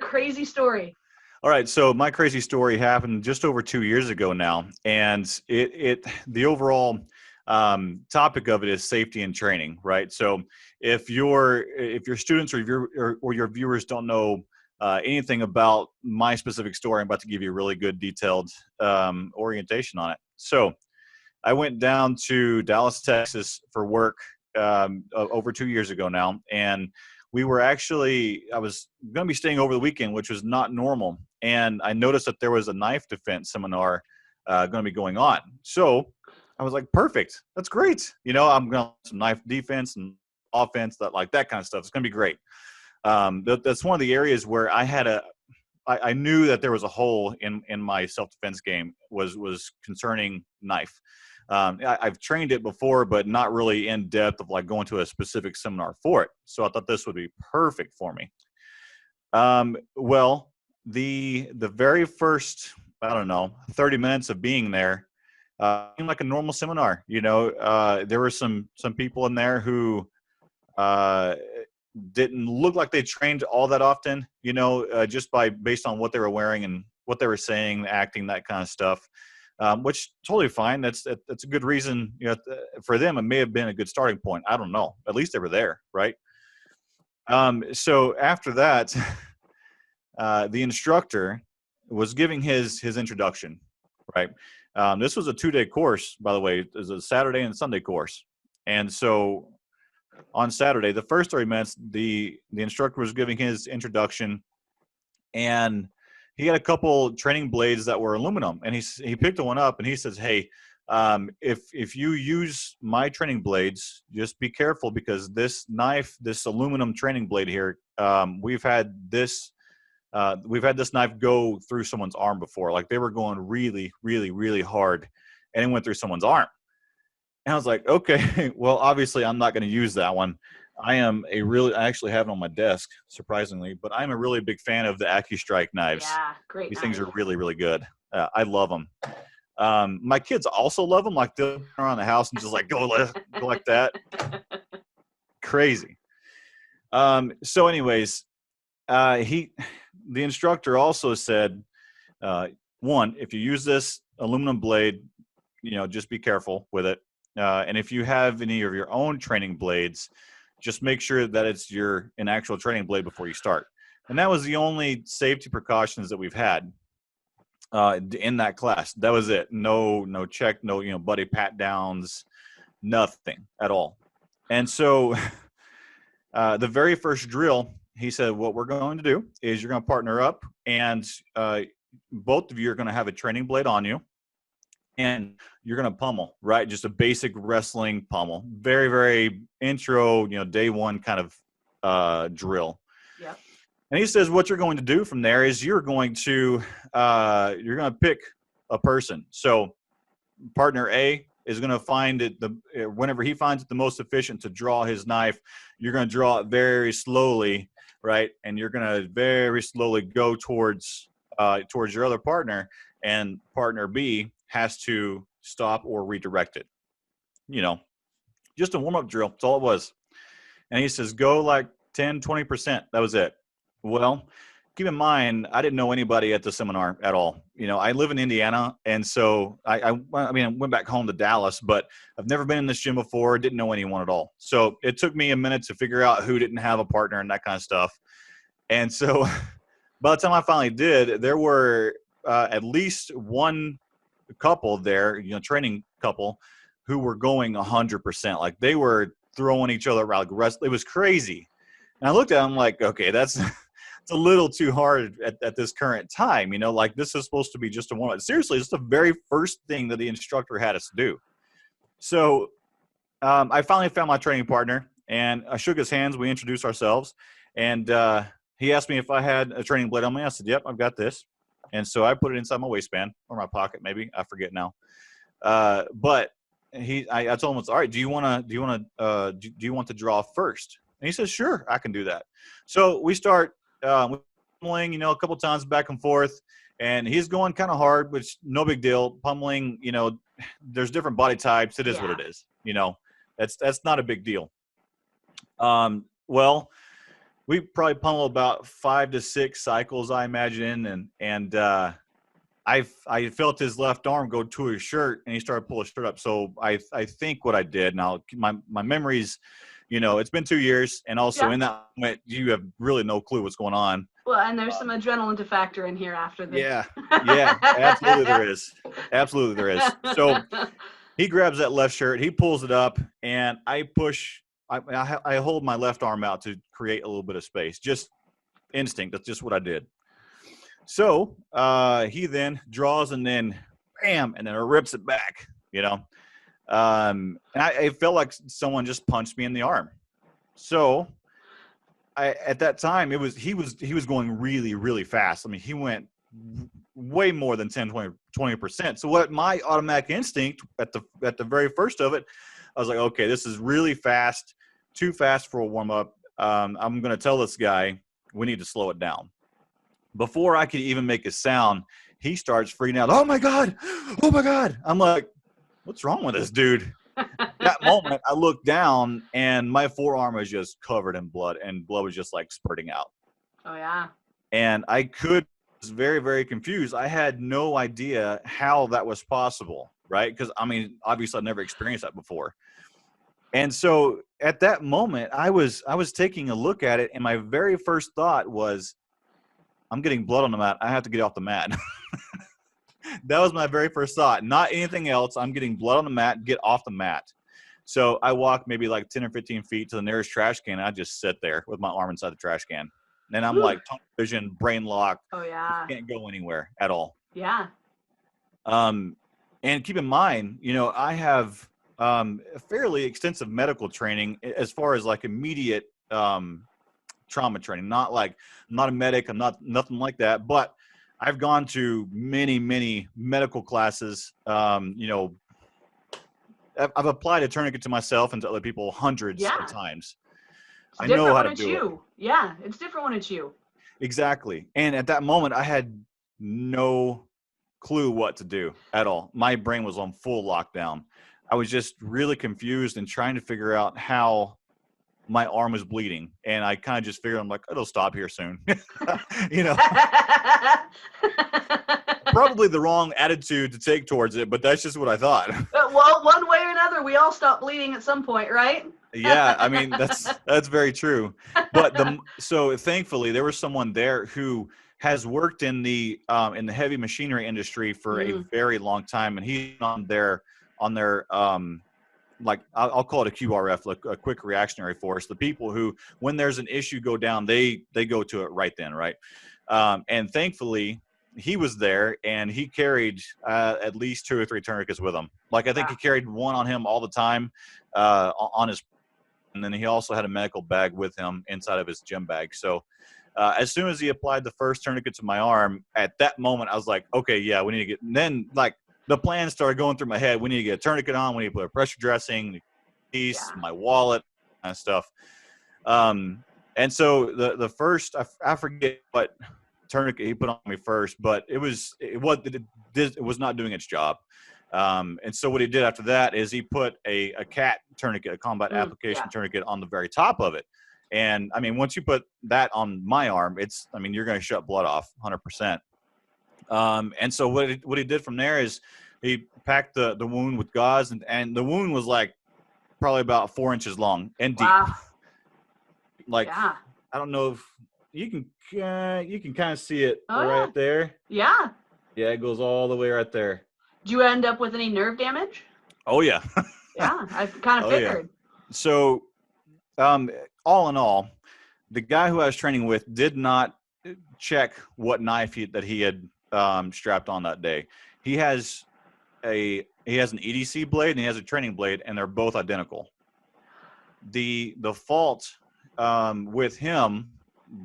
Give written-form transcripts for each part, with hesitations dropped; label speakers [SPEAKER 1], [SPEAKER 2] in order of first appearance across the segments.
[SPEAKER 1] crazy story.
[SPEAKER 2] All right, so my crazy story happened just over 2 years ago now, and the overall topic of it is safety and training, right? So if your students or your viewers don't know anything about my specific story, I'm about to give you a really good detailed orientation on it. So I went down to Dallas, Texas for work over 2 years ago now. And I was going to be staying over the weekend, which was not normal. And I noticed that there was a knife defense seminar going to be going on. So I was like, perfect. That's great. I'm going to some knife defense and offense, that kind of stuff. It's going to be great. That's one of the areas where I knew that there was a hole in my self-defense game was concerning knife. I've trained it before, but not really in depth of going to a specific seminar for it. So I thought this would be perfect for me. Well, the very first, I don't know, 30 minutes of being there, seemed like a normal seminar. There were some people in there who didn't look like they trained all that often, just based on what they were wearing and what they were saying, acting, that kind of stuff. Which totally fine. That's a good reason, for them. It may have been a good starting point. I don't know. At least they were there, right? So after that, the instructor was giving his introduction, right? This was a 2-day course, by the way. It was a Saturday and Sunday course. And so on Saturday, the first 30 minutes, the instructor was giving his introduction, and he had a couple training blades that were aluminum, and he picked one up and he says, "Hey, if you use my training blades, just be careful, because this aluminum training blade here, we've had this knife go through someone's arm before. Like, they were going really, really, really hard, and it went through someone's arm." And I was like, okay, well, obviously I'm not going to use that one. I actually have it on my desk, surprisingly, but I'm a really big fan of the AccuStrike knives.
[SPEAKER 1] Yeah, great.
[SPEAKER 2] These things are really, really good. I love them. My kids also love them. Like, they'll run around the house and just go like that. Crazy. So anyways, the instructor also said, one, if you use this aluminum blade, just be careful with it. And if you have any of your own training blades, just make sure that it's an actual training blade before you start. And that was the only safety precautions that we've had in that class. That was it. No check, no buddy pat downs, nothing at all. And so the very first drill, he said, what we're going to do is you're going to partner up, and both of you are going to have a training blade on you. And you're going to pummel, right? Just a basic wrestling pummel. Very, very intro, day one kind of drill.
[SPEAKER 1] Yeah.
[SPEAKER 2] And he says what you're going to do from there is you're going to pick a person. So partner A is going to find it, whenever he finds it the most efficient to draw his knife, you're going to draw it very slowly, right? And you're going to very slowly go towards your other partner, and partner B has to stop or redirect it. Just a warm-up drill. That's all it was. And he says, go like 10, 20%. That was it. Well, keep in mind, I didn't know anybody at the seminar at all. I live in Indiana, and so I went back home to Dallas, but I've never been in this gym before, didn't know anyone at all. So it took me a minute to figure out who didn't have a partner and that kind of stuff. And so by the time I finally did, there were at least one couple there, training couple, who were going 100%. Like, they were throwing each other around. It was crazy. And I looked at them like, okay, it's a little too hard at this current time. This is supposed to be just a one. Seriously, it's the very first thing that the instructor had us do. So I finally found my training partner, and I shook his hands. We introduced ourselves, and he asked me if I had a training blade on me. I said, yep, I've got this. And so I put it inside my waistband or my pocket, maybe. I forget now. But I told him, all right, do you want to draw first? And he says, sure, I can do that. So we start pummeling, a couple times back and forth, and he's going kind of hard, which no big deal. Pummeling, there's different body types. It is what it is. That's not a big deal. Well, we probably pummeled about 5 to 6 cycles, I imagine, and I felt his left arm go to his shirt, and he started pulling his shirt up. So I think what I did, now my memories, it's been 2 years, and also in that moment you have really no clue what's going on.
[SPEAKER 1] Well, and there's some adrenaline to factor in here after this.
[SPEAKER 2] Yeah, absolutely there is. Absolutely there is. So he grabs that left shirt, he pulls it up, and I hold my left arm out to create a little bit of space. Just instinct. That's just what I did. So he then draws, and then bam, and then rips it back, and I felt like someone just punched me in the arm. So at that time, he was going really, really fast. I mean, he went way more than 10, 20%. So what my automatic instinct at the very first of it, I was like, okay, this is really fast, too fast for a warm up. I'm going to tell this guy we need to slow it down. Before I could even make a sound, he starts freaking out. Oh my God. Oh my God. I'm like, what's wrong with this dude? That moment, I looked down, and my forearm was just covered in blood, and blood was just like spurting out.
[SPEAKER 1] Oh yeah.
[SPEAKER 2] And I was very, very confused. I had no idea how that was possible, right? Because I mean, obviously I've never experienced that before. And so at that moment, I was taking a look at it, and my very first thought was, I'm getting blood on the mat. I have to get off the mat. That was my very first thought. Not anything else. I'm getting blood on the mat. Get off the mat. So I walked maybe like 10 or 15 feet to the nearest trash can. And I just sit there with my arm inside the trash can. And I'm like tunnel vision, brain locked.
[SPEAKER 1] Oh yeah.
[SPEAKER 2] Can't go anywhere at all.
[SPEAKER 1] Yeah.
[SPEAKER 2] And keep in mind, I have a fairly extensive medical training as far as like immediate trauma training. Not a medic. I'm not nothing like that. But I've gone to many, many medical classes. I've applied a tourniquet to myself and to other people hundreds of times. I know how to do it.
[SPEAKER 1] Yeah, it's different when it's you.
[SPEAKER 2] Exactly. And at that moment, I had no clue what to do at all. My brain was on full lockdown. I was just really confused and trying to figure out how my arm was bleeding. And I kind of just figured, I'm like, it'll stop here soon. Probably the wrong attitude to take towards it, but that's just what I thought.
[SPEAKER 1] Well, one way or another, we all stop bleeding at some point, right?
[SPEAKER 2] Yeah, I mean, that's very true. But so thankfully there was someone there who has worked in the heavy machinery industry for a very long time, and he's on their like I'll call it a QRF, like a quick reactionary force. The people who, when there's an issue go down, they go to it right then, right? And thankfully he was there, and he carried at least 2 or 3 tourniquets with him. Like I think he carried one on him all the time on his, and then he also had a medical bag with him inside of his gym bag. So as soon as he applied the first tourniquet to my arm, at that moment I was like, okay, yeah, we need to get. And then like the plan started going through my head. We need to get a tourniquet on. We need to put a pressure dressing, piece, my wallet, kind of stuff. And so the first, I forget what tourniquet he put on me first, but it was not doing its job. And so what he did after that is he put a CAT tourniquet, a combat application tourniquet, on the very top of it. And I mean, once you put that on my arm, you're going to shut blood off 100%. And so what he did from there is he packed the wound with gauze, and the wound was like probably about 4 inches long and deep.
[SPEAKER 1] Wow.
[SPEAKER 2] Like, I don't know if you can kind of see it right there.
[SPEAKER 1] Yeah.
[SPEAKER 2] Yeah. It goes all the way right there.
[SPEAKER 1] Did you end up with any nerve damage?
[SPEAKER 2] Oh yeah.
[SPEAKER 1] Yeah. I kind of figured.
[SPEAKER 2] Yeah. So, all in all, the guy who I was training with did not check what knife that he had strapped on that day. He has an EDC blade and he has a training blade, and they're both identical. The fault with him,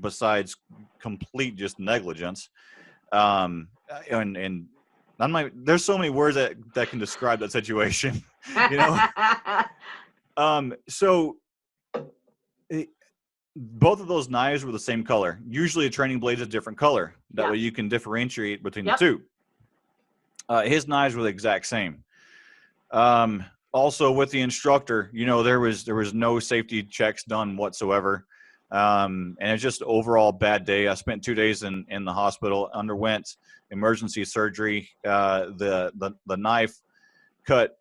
[SPEAKER 2] besides complete just negligence, and there's so many words that can describe that situation, so both of those knives were the same color. Usually a training blade is a different color. That way you can differentiate between the two. His knives were the exact same. Also with the instructor, there was no safety checks done whatsoever. And it's just overall bad day. I spent 2 days in the hospital, underwent emergency surgery. The knife cut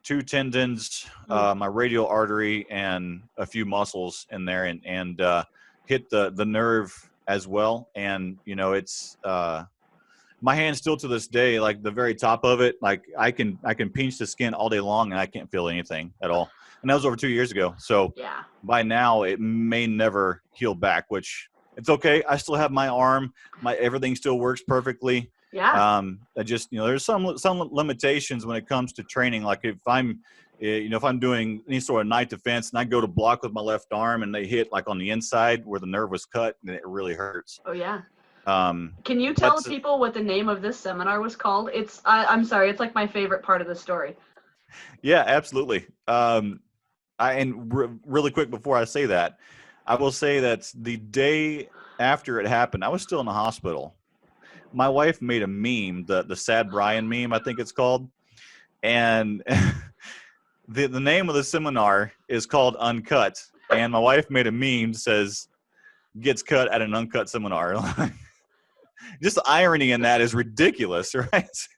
[SPEAKER 2] two tendons, my radial artery, and a few muscles in there, and hit the nerve as well. And it's my hand still to this day, like the very top of it, like I can pinch the skin all day long and I can't feel anything at all. And that was over 2 years ago. So
[SPEAKER 1] Yeah.
[SPEAKER 2] by now it may never heal back, which it's okay. I still have my arm, everything still works perfectly.
[SPEAKER 1] Yeah.
[SPEAKER 2] I just, there's some limitations when it comes to training. Like if I'm doing any sort of night defense and I go to block with my left arm and they hit like on the inside where the nerve was cut, and it really hurts.
[SPEAKER 1] Oh yeah.
[SPEAKER 2] Can
[SPEAKER 1] you tell people what the name of this seminar was called? I'm sorry, it's like my favorite part of the story.
[SPEAKER 2] Yeah, absolutely. Really quick before I say that, I will say that the day after it happened, I was still in the hospital. My wife made a meme, the Sad Brian meme, I think it's called. And the name of the seminar is called Uncut. And my wife made a meme that says, gets cut at an uncut seminar. Just the irony in that is ridiculous, right?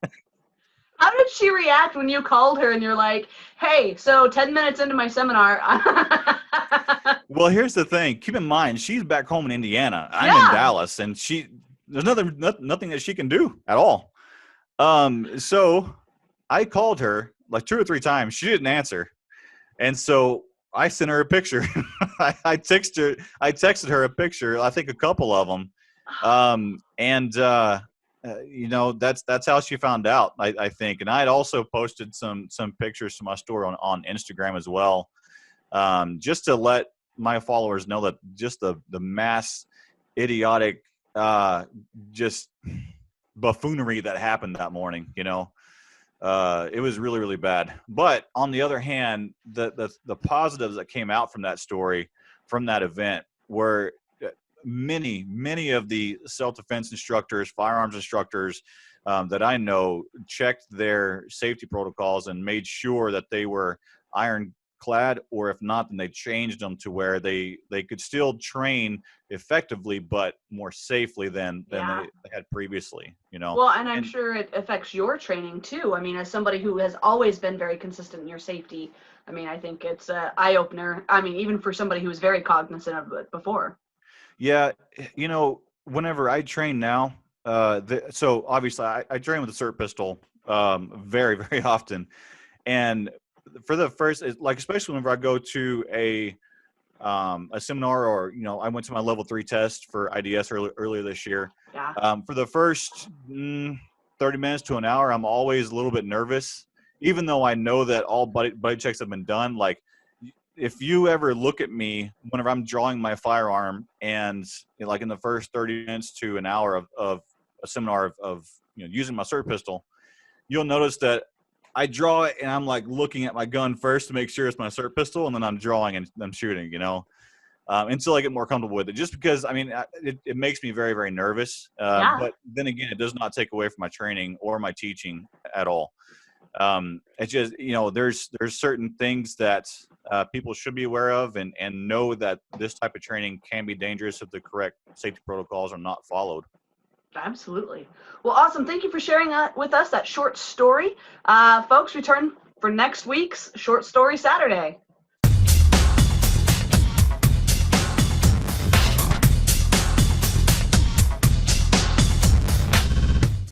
[SPEAKER 1] How did she react when you called her and you're like, hey, so 10 minutes into my seminar.
[SPEAKER 2] Well, here's the thing. Keep in mind, she's back home in Indiana. I'm in Dallas, and there's nothing that she can do at all. So I called her like 2 or 3 times. She didn't answer. And so I sent her a picture. I texted her a picture, I think a couple of them. That's how she found out, I think. And I had also posted some pictures to my story on Instagram as well, just to let my followers know that just the mass idiotic just buffoonery that happened that morning. It was really, really bad. But on the other hand, the positives that came out from that story, from that event, were many of the self-defense instructors, firearms instructors that I know checked their safety protocols and made sure that they were ironclad, or if not, then they changed them to where they could still train effectively but more safely than they had previously.
[SPEAKER 1] Well, and I'm sure it affects your training too. I mean, as somebody who has always been very consistent in your safety, I mean, I think it's an eye-opener. I mean, even for somebody who was very cognizant of it before.
[SPEAKER 2] Yeah, whenever I train now, so obviously I train with a SIRT pistol very, very often. And for the first, like, especially whenever I go to a seminar, or, I went to my level 3 test for IDS earlier this year.
[SPEAKER 1] Yeah.
[SPEAKER 2] For the first 30 minutes to an hour, I'm always a little bit nervous, even though I know that all buddy checks have been done. Like, if you ever look at me whenever I'm drawing my firearm, and like in the first 30 minutes to an hour of a seminar of using my SIRT pistol, you'll notice that I draw it and I'm like looking at my gun first to make sure it's my SIRT pistol, and then I'm drawing and I'm shooting, until I get more comfortable with it. Just because, I mean, it makes me very, very nervous. But then again, it does not take away from my training or my teaching at all. It's just, there's certain things that people should be aware of, and know that this type of training can be dangerous if the correct safety protocols are not followed.
[SPEAKER 1] Absolutely. Well, awesome. Thank you for sharing with us that short story. Folks, return for next week's Short Story Saturday.